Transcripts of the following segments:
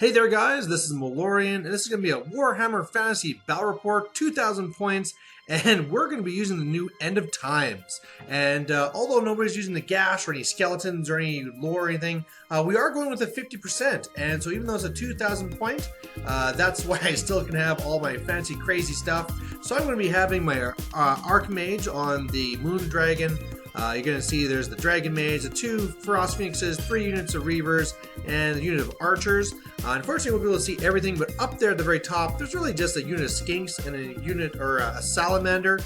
Hey there guys, this is Malorian, and this is going to be a Warhammer Fantasy Battle Report, 2,000 points, and we're going to be using the new End of Times. And although nobody's using the gash or any skeletons or any lore or anything, we are going with a 50%, and so even though it's a 2,000 point, that's why I still can have all my fancy crazy stuff. So I'm going to be having my Archmage on the Moon Dragon. You're going to see there's the Dragon Mage, the 2 Frost Phoenixes, 3 units of Reavers, and a unit of Archers. Unfortunately, we'll be able to see everything, but up there at the very top, there's really just a unit of Skinks and a unit, or a Salamander.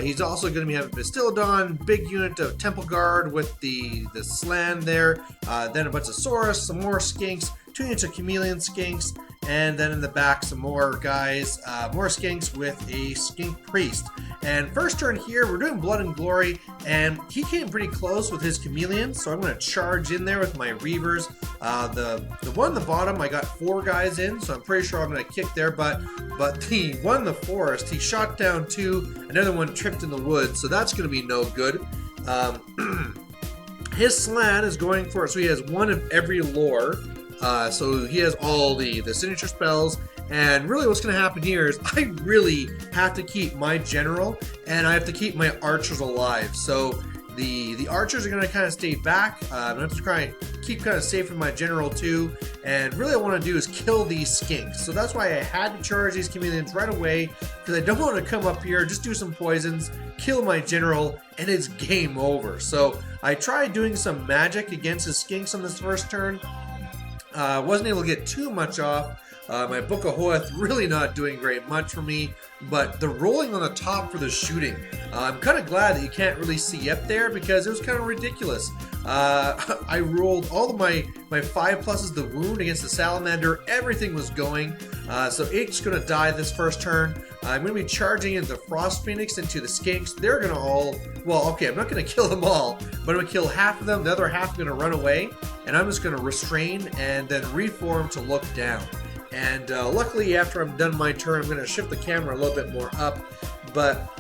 He's also going to be having Bastillodon, big unit of Temple Guard with the Slan there, then a bunch of Saurus, some more Skinks, 2 units of Chameleon Skinks, and then in the back some more guys, more Skinks with a Skink Priest. And first turn here, we're doing Blood and Glory, and he came pretty close with his Chameleon, so I'm going to charge in there with my Reavers. The one on the bottom, I got 4 guys in, so I'm pretty sure I'm going to kick their butt. But the one in the forest, he shot down 2, another one tripped in the woods, so that's going to be no good. His Slan is going for it, so he has 1 of every lore. So he has all the signature spells, and really what's going to happen here is I really have to keep my general, and I have to keep my archers alive. So the archers are going to kind of stay back. I'm going to try and keep kind of safe with my general too, and really what I want to do is kill these Skinks. So that's why I had to charge these Chameleons right away, because I don't want to come up here, just do some poisons, kill my general, and it's game over. So I tried doing some magic against the Skinks on this first turn. Wasn't able to get too much off. My Book of Hoeth really not doing very much for me, but the rolling on the top for the shooting, I'm kind of glad that you can't really see up there because it was kind of ridiculous. I rolled all of my 5 pluses, the wound against the Salamander, everything was going, so it's going to die this first turn. I'm going to be charging into Frost Phoenix into the Skinks. They're going to all, well, okay, I'm not going to kill them all, but I'm going to kill half of them, the other half are going to run away, and I'm just going to restrain and then reform to look down. And luckily, after I'm done my turn, I'm going to shift the camera a little bit more up. But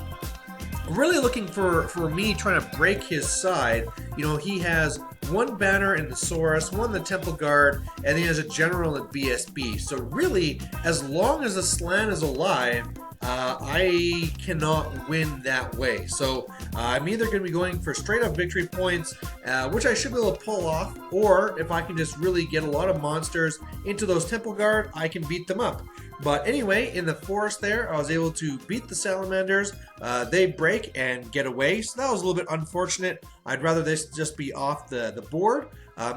really looking for me trying to break his side. You know, he has 1 banner in the Saurus, 1 in the Temple Guard, and then he has a general in BSB. So really, as long as the Slan is alive, I cannot win that way. So I'm either going to be going for straight up victory points, which I should be able to pull off, or if I can just really get a lot of monsters into those Temple Guard, I can beat them up. But anyway, in the forest there, I was able to beat the Salamanders. They break and get away, so that was a little bit unfortunate. I'd rather this just be off the board.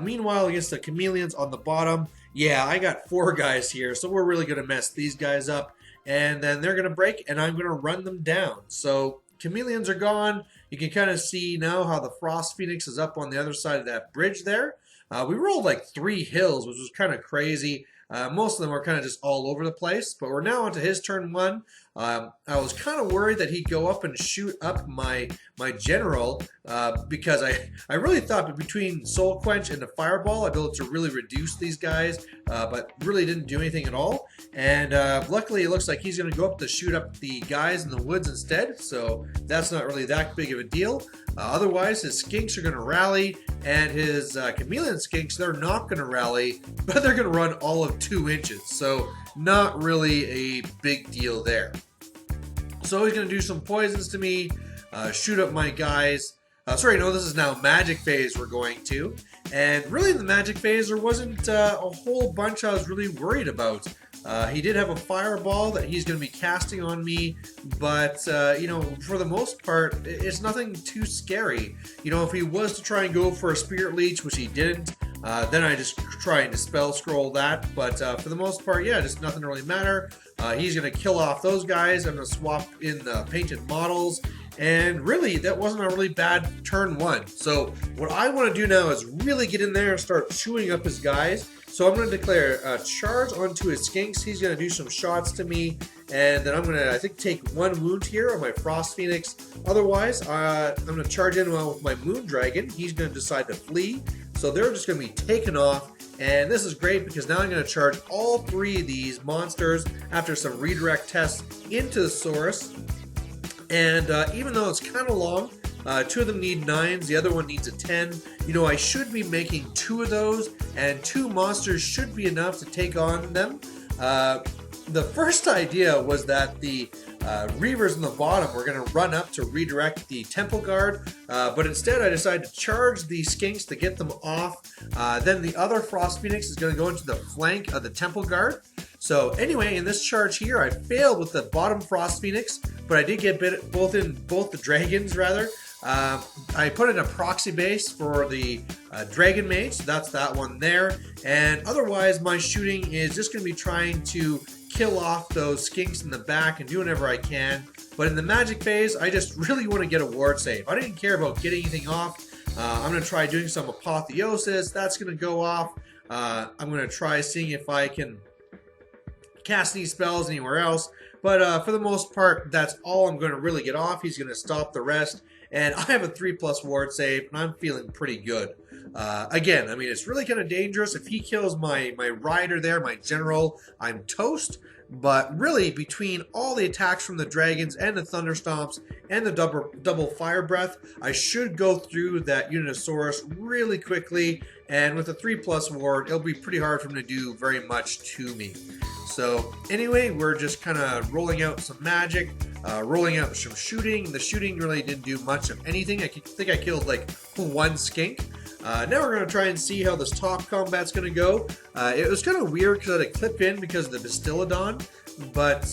Meanwhile, against the Chameleons on the bottom, yeah, I got 4 guys here, so we're really going to mess these guys up. And then they're going to break, and I'm going to run them down. So Chameleons are gone. You can kind of see now how the Frost Phoenix is up on the other side of that bridge there. We rolled like 3 hills, which was kind of crazy. Most of them are kind of just all over the place, but we're now onto his turn 1. I was kind of worried that he'd go up and shoot up my general because I really thought between Soul Quench and the Fireball I'd be able to really reduce these guys, but really didn't do anything at all. And luckily it looks like he's going to go up to shoot up the guys in the woods instead, so that's not really that big of a deal. Otherwise his Skinks are going to rally, and his Chameleon Skinks, they're not going to rally, but they're going to run all of 2 inches, so not really a big deal there. So he's going to do some poisons to me, shoot up my guys. Sorry, no, this is now magic phase we're going to. And really in the magic phase, there wasn't a whole bunch I was really worried about. He did have a fireball that he's going to be casting on me, but, you know, for the most part, it's nothing too scary. You know, if he was to try and go for a Spirit Leech, which he didn't, then I just try and Dispel Scroll that, but for the most part, yeah, just nothing really matter. He's going to kill off those guys. I'm going to swap in the painted models, and really that wasn't a really bad turn 1. So what I want to do now is really get in there and start chewing up his guys. So I'm going to declare a charge onto his skinks. He's going to do some shots to me, and then I'm going to, I think, take 1 wound here on my Frost Phoenix. Otherwise, I'm going to charge in with my Moon Dragon. He's going to decide to flee, so they're just going to be taken off. And this is great because now I'm going to charge all 3 of these monsters after some redirect tests into the Saurus. And even though it's kind of long, 2 of them need 9s, the other one needs a 10. You know, I should be making 2 of those, and 2 monsters should be enough to take on them. The first idea was that the Reavers on the bottom were going to run up to redirect the Temple Guard, but instead I decided to charge the Skinks to get them off. Then the other Frost Phoenix is going to go into the flank of the Temple Guard. So anyway, in this charge here, I failed with the bottom Frost Phoenix, but I did get bit both the dragons, rather. I put in a proxy base for the Dragon Mage, so that's that one there. And otherwise, my shooting is just going to be trying to kill off those skinks in the back and do whatever I can. But in the magic phase, I just really want to get a ward save. I didn't care about getting anything off. I'm going to try doing some Apotheosis. That's going to go off. I'm going to try seeing if I can cast any spells anywhere else. But for the most part, that's all I'm going to really get off. He's going to stop the rest. And I have a 3+ ward save, and I'm feeling pretty good. Again, I mean, it's really kind of dangerous. If he kills my rider there, my general, I'm toast. But really, between all the attacks from the dragons and the thunderstomps and the double fire breath, I should go through that Unitosaurus really quickly. And with a 3+ ward, it'll be pretty hard for him to do very much to me. So anyway, we're just kind of rolling out some magic, rolling out some shooting. The shooting really didn't do much of anything. I think I killed like 1 skink. Now we're going to try and see how this top combat's going to go. It was kind of weird because I had to clip in because of the Bastillodon. But,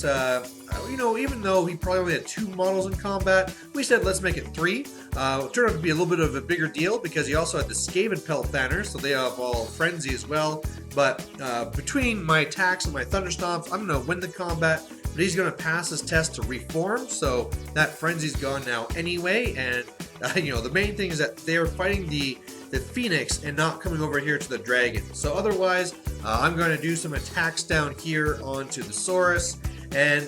you know, even though he probably only had 2 models in combat, we said let's make it 3. It turned out to be a little bit of a bigger deal because he also had the Skaven Pelthanner, so they have all Frenzy as well. But between my attacks and my Thunderstomps, I'm going to win the combat. But he's going to pass his test to Reform, so that Frenzy's gone now anyway. And, you know, the main thing is that they're fighting the Phoenix and not coming over here to the Dragon. So otherwise, I'm going to do some attacks down here onto the Saurus. And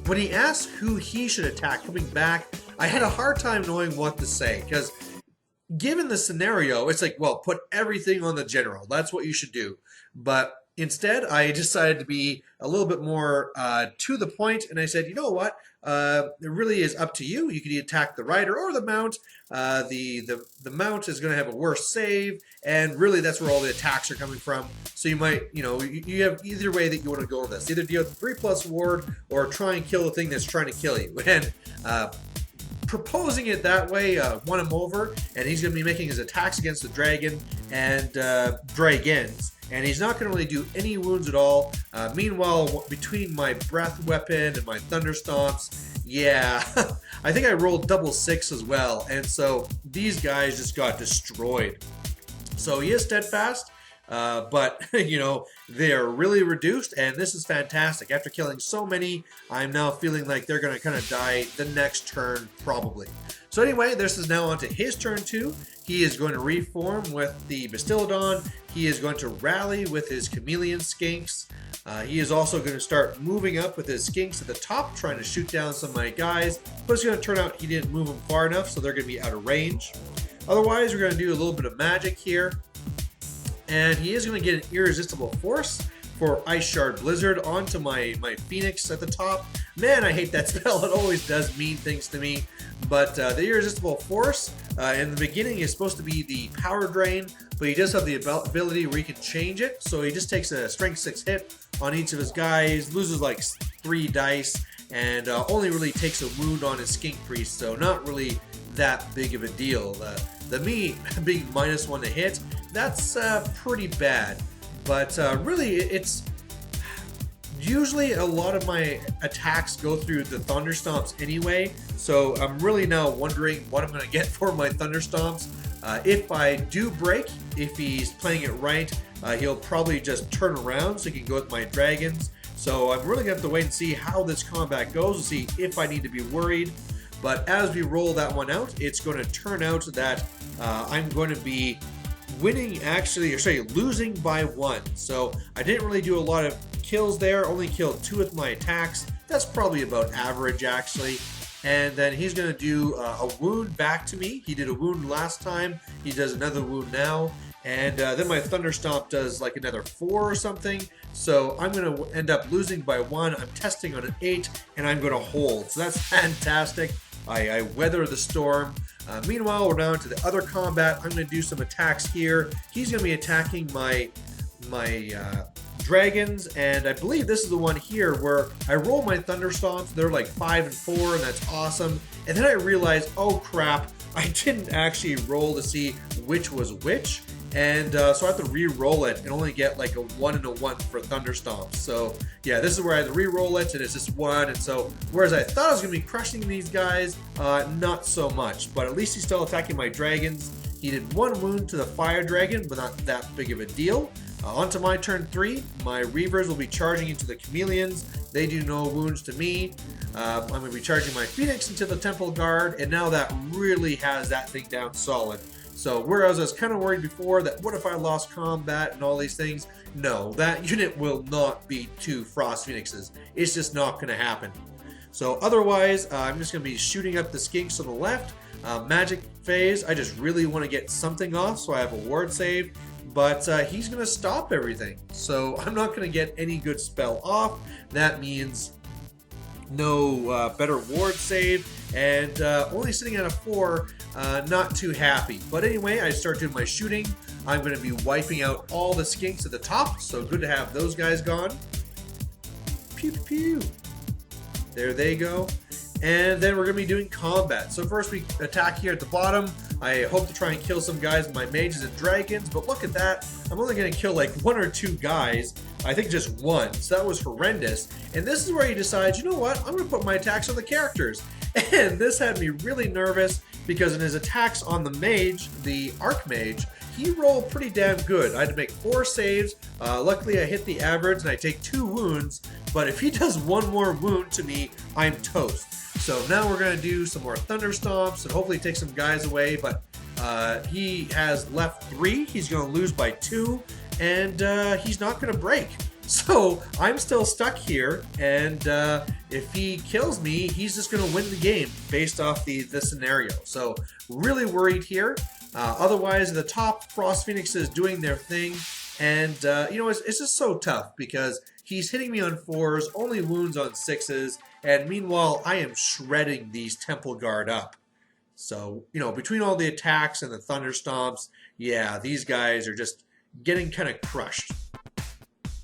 when he asked who he should attack coming back, I had a hard time knowing what to say. Because given the scenario, it's like, well, put everything on the general. That's what you should do. But instead, I decided to be a little bit more to the point, and I said, you know what? It really is up to you. You can attack the rider or the mount. The mount is going to have a worse save, and really that's where all the attacks are coming from. So you might, you know, you have either way that you want to go with this. Either deal with 3+ ward or try and kill the thing that's trying to kill you. And proposing it that way won him over, and he's going to be making his attacks against the dragon and dragons. And he's not going to really do any wounds at all. Meanwhile, between my breath weapon and my thunderstomps, yeah, I think I rolled double 6 as well. And so these guys just got destroyed. So he is steadfast, but, you know, they're really reduced, and this is fantastic. After killing so many, I'm now feeling like they're going to kind of die the next turn, probably. So anyway, this is now on to his turn 2. He is going to reform with the Bastillodon. He is going to rally with his Chameleon Skinks. He is also going to start moving up with his Skinks at the top, trying to shoot down some of my guys. But it's going to turn out he didn't move them far enough, so they're going to be out of range. Otherwise, we're going to do a little bit of magic here. And he is going to get an Irresistible Force for Ice Shard Blizzard onto my Phoenix at the top. Man, I hate that spell. It always does mean things to me. But the Irresistible Force in the beginning is supposed to be the power drain, but he does have the ability where he can change it. So he just takes a strength 6 hit on each of his guys, loses like 3 dice, and only really takes a wound on his Skink Priest, so not really that big of a deal. The me being -1 to hit, that's pretty bad. But really, it's usually a lot of my attacks go through the Thunderstomps anyway, so I'm really now wondering what I'm going to get for my Thunderstomps. If I do break, if he's playing it right, he'll probably just turn around so he can go with my dragons. So I'm really going to have to wait and see how this combat goes to see if I need to be worried. But as we roll that one out, it's going to turn out that I'm going to be winning actually, or sorry, losing by 1. So I didn't really do a lot of kills there, only killed 2 with my attacks. That's probably about average actually. And then he's going to do a wound back to me. He did a wound last time. He does another wound now. And then my Thunder Stomp does like another 4 or something. So I'm going to end up losing by 1. I'm testing on an 8, and I'm going to hold. So that's fantastic. I weather the storm. Meanwhile, we're down to the other combat. I'm going to do some attacks here. He's going to be attacking my dragons, and I believe this is the one here where I roll my Thunder Stomps. They're like 5 and 4, and that's awesome. And then I realized, oh crap, I didn't actually roll to see which was which. And so I have to re-roll it and only get like a 1 and a 1 for Thunder Stomps. So yeah, this is where I have to re-roll it, and it's just 1. And so whereas I thought I was going to be crushing these guys, not so much. But at least he's still attacking my dragons. He did 1 wound to the fire dragon, but not that big of a deal. Onto my turn 3, my Reavers will be charging into the Chameleons. They do no wounds to me. I'm going to be charging my Phoenix into the Temple Guard, and now that really has that thing down solid. So whereas I was kind of worried before that what if I lost combat and all these things, no, that unit will not beat 2 Frost Phoenixes. It's just not going to happen. So otherwise, I'm just going to be shooting up the Skinks on the left. Magic phase, I just really want to get something off, so I have a ward save. But he's going to stop everything. So I'm not going to get any good spell off. That means no better ward save. And only sitting at a 4, not too happy. But anyway, I start doing my shooting. I'm going to be wiping out all the Skinks at the top. So good to have those guys gone. Pew, pew, pew. There they go. And then we're going to be doing combat. So first we attack here at the bottom. I hope to try and kill some guys with my mages and dragons, but look at that. I'm only going to kill like 1 or 2 guys. I think just 1, so that was horrendous. And this is where he decides, you know what, I'm going to put my attacks on the characters. And this had me really nervous because in his attacks on the mage, the Archmage, he rolled pretty damn good. I had to make 4 saves. Luckily, I hit the average and I take 2 wounds. But if he does 1 more wound to me, I'm toast. So now we're going to do some more Thunder Stomps and hopefully take some guys away. But he has left 3. He's going to lose by 2. And he's not going to break. So I'm still stuck here. And if he kills me, he's just going to win the game based off the scenario. So really worried here. Otherwise, the top Frost Phoenixes doing their thing. And, you know, it's just so tough because he's hitting me on 4s, only wounds on 6s. And meanwhile, I am shredding these Temple Guard up. So, you know, between all the attacks and the Thunder Stomps, yeah, these guys are just getting kind of crushed.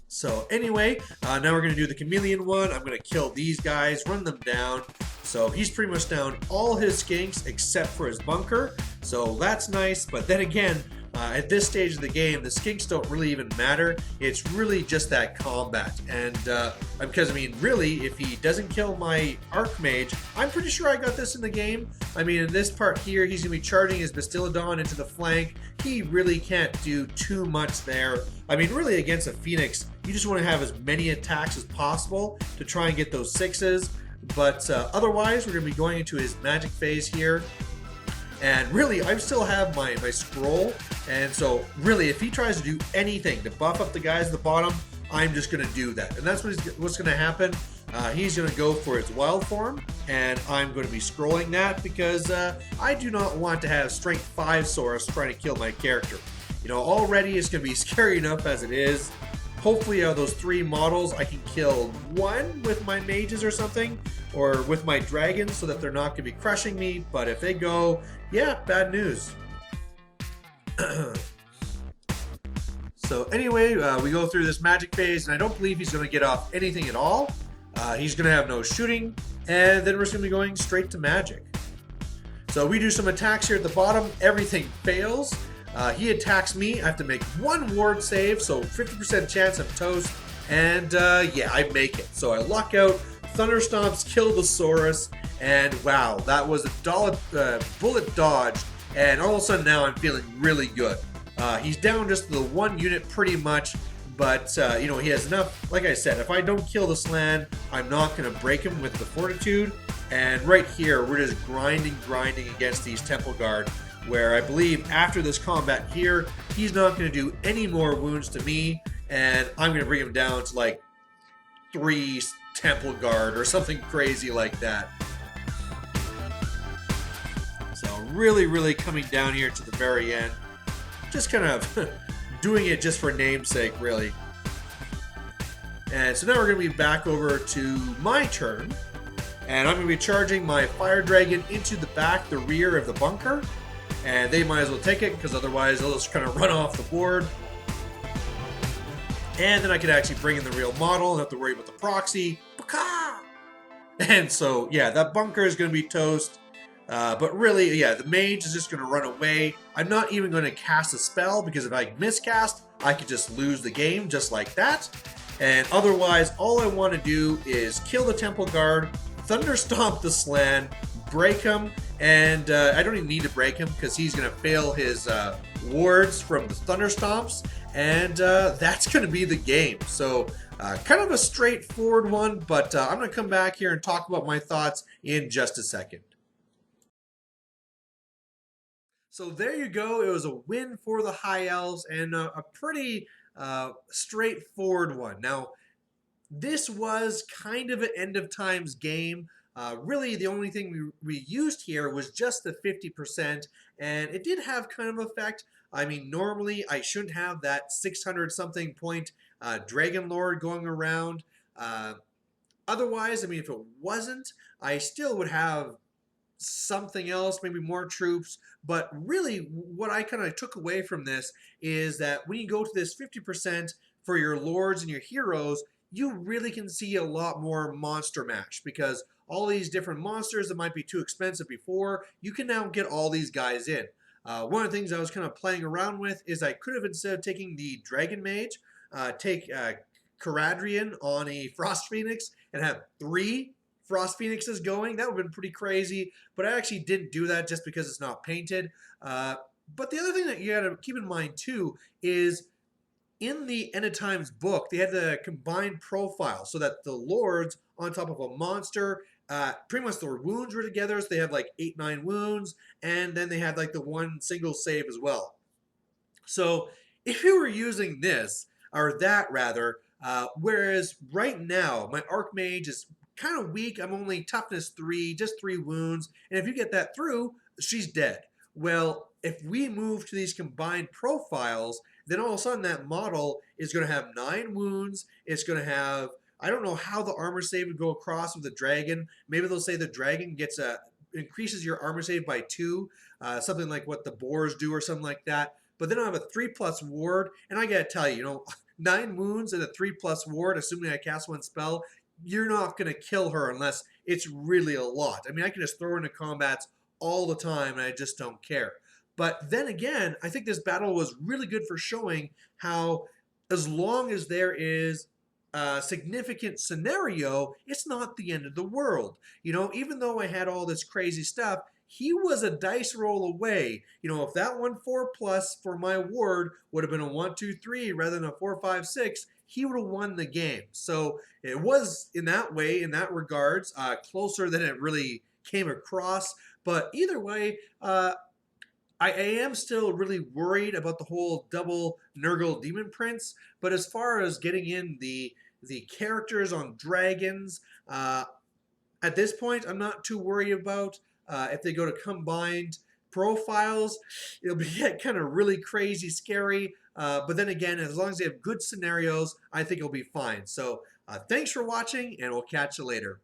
So anyway, now we're going to do the Chameleon one. I'm going to kill these guys, run them down. So he's pretty much down all his Skinks except for his bunker. So that's nice. But then again, at this stage of the game, the Skinks don't really even matter. It's really just that combat. And because, I mean, really, if he doesn't kill my Archmage, I'm pretty sure I got this in the game. I mean, in this part here, he's going to be charging his Bastiladon into the flank. He really can't do too much there. I mean, really, against a Phoenix, you just want to have as many attacks as possible to try and get those 6s. But otherwise, we're going to be going into his magic phase here. And really, I still have my scroll. And so, really, if he tries to do anything to buff up the guys at the bottom, I'm just going to do that. And that's what's going to happen. He's going to go for his wild form. And I'm going to be scrolling that because I do not want to have strength 5 Saurus trying to kill my character. You know, already it's going to be scary enough as it is. Hopefully, out of those 3 models, I can kill 1 with my mages or something, or with my dragons so that they're not going to be crushing me. But if they go, yeah, bad news. So anyway, we go through this magic phase, and I don't believe he's going to get off anything at all. He's going to have no shooting, and then we're just going to be going straight to magic. So we do some attacks here at the bottom. Everything fails. He attacks me. I have to make 1 ward save, so 50% chance of toast. And yeah, I make it. So I luck out. Thunder Stomps kill the Saurus. And wow, that was a bullet dodge. And all of a sudden now I'm feeling really good. He's down just to the 1 unit pretty much. But, you know, he has enough. Like I said, if I don't kill this land, I'm not going to break him with the Fortitude. And right here, we're just grinding against these Temple Guard, where I believe after this combat here, he's not going to do any more wounds to me, and I'm going to bring him down to like 3 Temple Guard or something crazy like that. So really coming down here to the very end. Just kind of doing it just for namesake, really. And so now we're going to be back over to my turn. And I'm going to be charging my Fire Dragon into the rear of the bunker. And they might as well take it, because otherwise they'll just kind of run off the board. And then I could actually bring in the real model and have to worry about the proxy. And so, yeah, that bunker is going to be toast. But really, yeah, the mage is just going to run away. I'm not even going to cast a spell, because if I miscast, I could just lose the game just like that. And otherwise, all I want to do is kill the Temple Guard, Thunderstomp the Slan, break him, and I don't even need to break him because he's going to fail his wards from the Thunderstomps, and that's going to be the game. So kind of a straightforward one, but I'm going to come back here and talk about my thoughts in just a second. So there you go. It was a win for the High Elves, and a pretty straightforward one. Now, this was kind of an end of times game. Really, the only thing we used here was just the 50%, and it did have kind of effect. I mean, normally I shouldn't have that 600-something point Dragon Lord going around. Otherwise, I mean, if it wasn't, I still would have something else, maybe more troops. But really, what I kind of took away from this is that when you go to this 50% for your lords and your heroes, you really can see a lot more monster mash, because all these different monsters that might be too expensive before, you can now get all these guys in. One of the things I was kind of playing around with is I could have, instead of taking the Dragon Mage, take Caradrian on a Frost Phoenix and have 3 Frost Phoenixes going. That would have been pretty crazy, but I actually didn't do that just because it's not painted. But the other thing that you got to keep in mind too is in the End of Times book, they had the combined profile so that the lords on top of a monster, pretty much their wounds were together. So they have like 8-9 wounds, and then they had like the 1 single save as well. So if you were using this, or that rather, whereas right now my Archmage is kind of weak. I'm only toughness 3, just 3 wounds, and if you get that through, she's dead. Well, if we move to these combined profiles, then all of a sudden that model is going to have 9 wounds. It's going to have, I don't know how the armor save would go across with the dragon. Maybe they'll say the dragon gets increases your armor save by 2, something like what the boars do or something like that. But then I have a 3+ ward, and I gotta tell you, you know, 9 wounds and a 3+ ward, assuming I cast 1 spell, you're not gonna kill her unless it's really a lot. I mean, I can just throw her into combats all the time, and I just don't care. But then again, I think this battle was really good for showing how, as long as there is a significant scenario, it's not the end of the world. You know, even though I had all this crazy stuff, he was a dice roll away. You know, if that 1/4+ for my ward would have been a 1/2/3 rather than a 4/5/6, he would have won the game. So it was, in that way, in that regards, closer than it really came across. But either way, I am still really worried about the whole double Nurgle Demon Prince, but as far as getting in the characters on dragons, at this point, I'm not too worried about. If they go to combined profiles, it'll be kind of really crazy scary. But then again, as long as they have good scenarios, I think it'll be fine. So thanks for watching, and we'll catch you later.